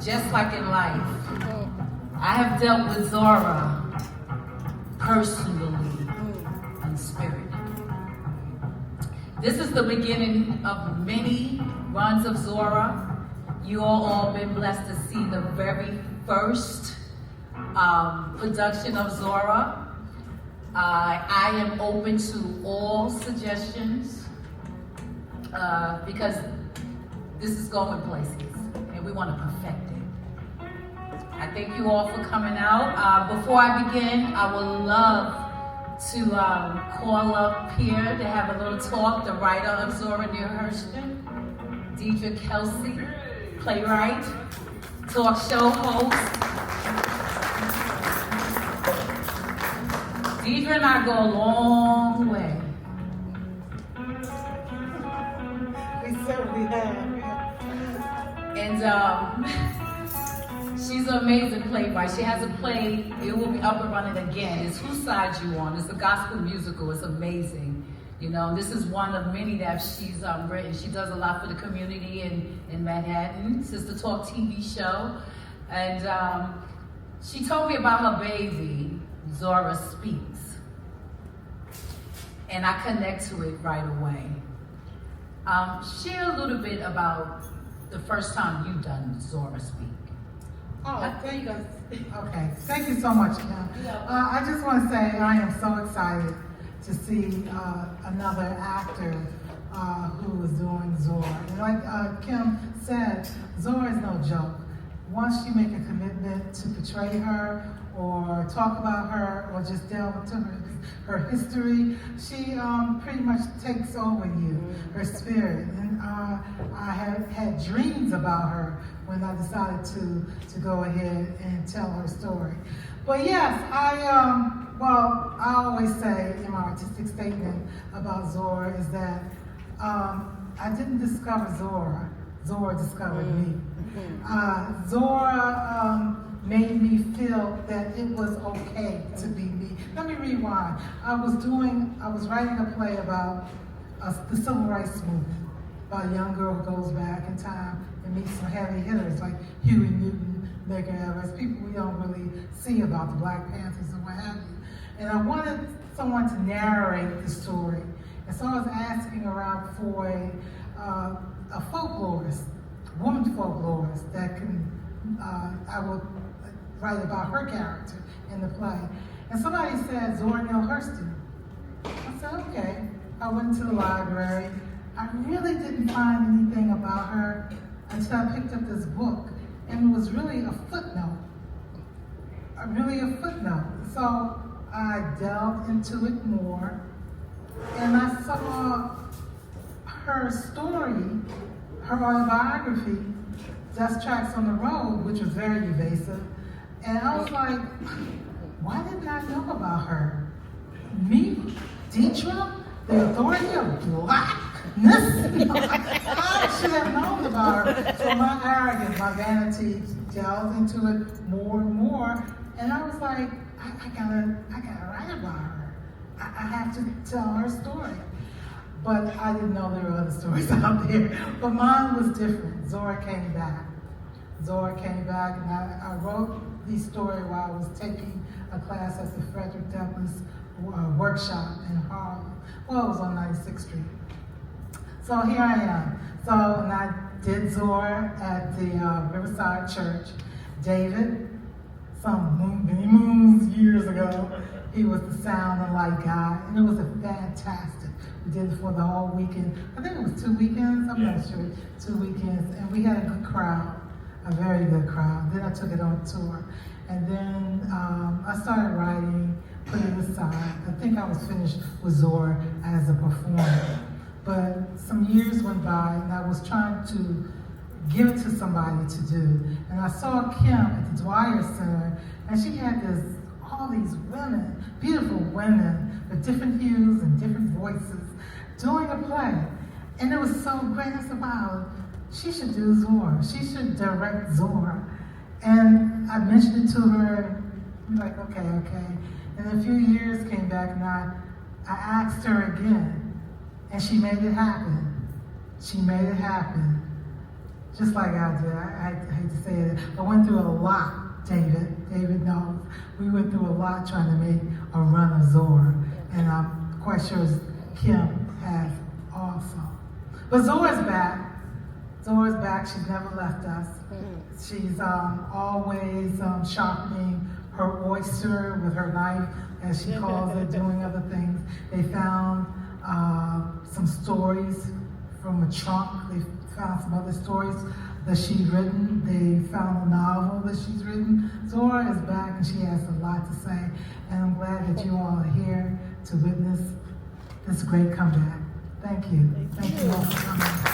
just like in life, I have dealt with Zora personally in spirit. This is the beginning of many runs of Zora. You all been blessed to see the very first production of Zora. I am open to all suggestions because this is going places and we want to perfect it. I thank you all for coming out. Before I begin, I would love to call up here to have a little talk, the writer of Zora, Neale Hurston, Dietra, Kelsey, Playwright, talk show host. Dietra and I go a long way. We certainly have. And she's an amazing playwright. She has a play, it will be up and running again. It's Whose Side You On? It's a gospel musical. It's amazing. You know, this is one of many that she's written. She does a lot for the community in Manhattan. Sister Talk TV show. And she told me about her baby, Zora Speaks. And I connect to it right away. Share a little bit about the first time you've done Zora Speak. Oh, thank you. Okay, thank you so much, Kim. I just want to say I am so excited to see another actor who is doing Zora. And like Kim said, Zora is no joke. Once you make a commitment to portray her or talk about her or just delve into her history, she pretty much takes over you, her spirit. And I had dreams about her when I decided to go ahead and tell her story. But yes, I always say in my artistic statement about Zora is that I didn't discover Zora. Zora discovered me. Zora made me feel that it was okay to be me. Let me rewind. I was writing a play about the civil rights movement, about a young girl who goes back in time and meets some heavy hitters like Huey Newton, Medgar Evers, people we don't really see about the Black Panthers and what have you. And I wanted someone to narrate the story. And so I was asking around for a folklorist, woman folklorist that I would write about her character in the play. And somebody said Zora Neale Hurston. I said, okay. I went to the library. I really didn't find anything about her until I picked up this book. And it was really a footnote. So I delved into it more. And I saw her story, her autobiography, Dust Tracks on the Road, which was very evasive. And I was like, why didn't I know about her? Me, Dietra, the authority of blackness? I should have known about her. So my arrogance, my vanity delved into it more and more. And I was like, I gotta write about her. I have to tell her story. But I didn't know there were other stories out there. But mine was different. Zora came back, and I wrote the story while I was taking a class at the Frederick Douglass workshop in Harlem. Well, it was on 96th Street. So here I am. And I did Zora at the Riverside Church. David, many moons years ago, he was the sound and light guy, and it was fantastic. We did it for the whole weekend. I think it was 2 weekends, I'm not sure, 2 weekends, and we had a good crowd, a very good crowd. Then I took it on tour, and then I started writing, put it aside. I think I was finished with Zora as a performer, but some years went by, and I was trying to give it to somebody to do, and I saw Kim at the Dwyer Center, and she had all these women, beautiful women with different hues and different voices, doing a play. And it was so great. I said, wow, she should do Zora. She should direct Zora. And I mentioned it to her, and like, okay. And a few years came back, and I asked her again, and she made it happen. just like I did. I hate to say it. I went through a lot, David. David knows. We went through a lot trying to make a run of Zora. And I'm quite sure Kim has also. But Zora's back. Zora's back. She's never left us. She's always sharpening her oyster with her knife, as she calls it, doing other things. They found some stories from a trunk. They found some other stories that she'd written. They found a novel that she's written. Zora is back and she has a lot to say. And I'm glad that you all are here to witness this great comeback. Thank you. Thank you all for coming.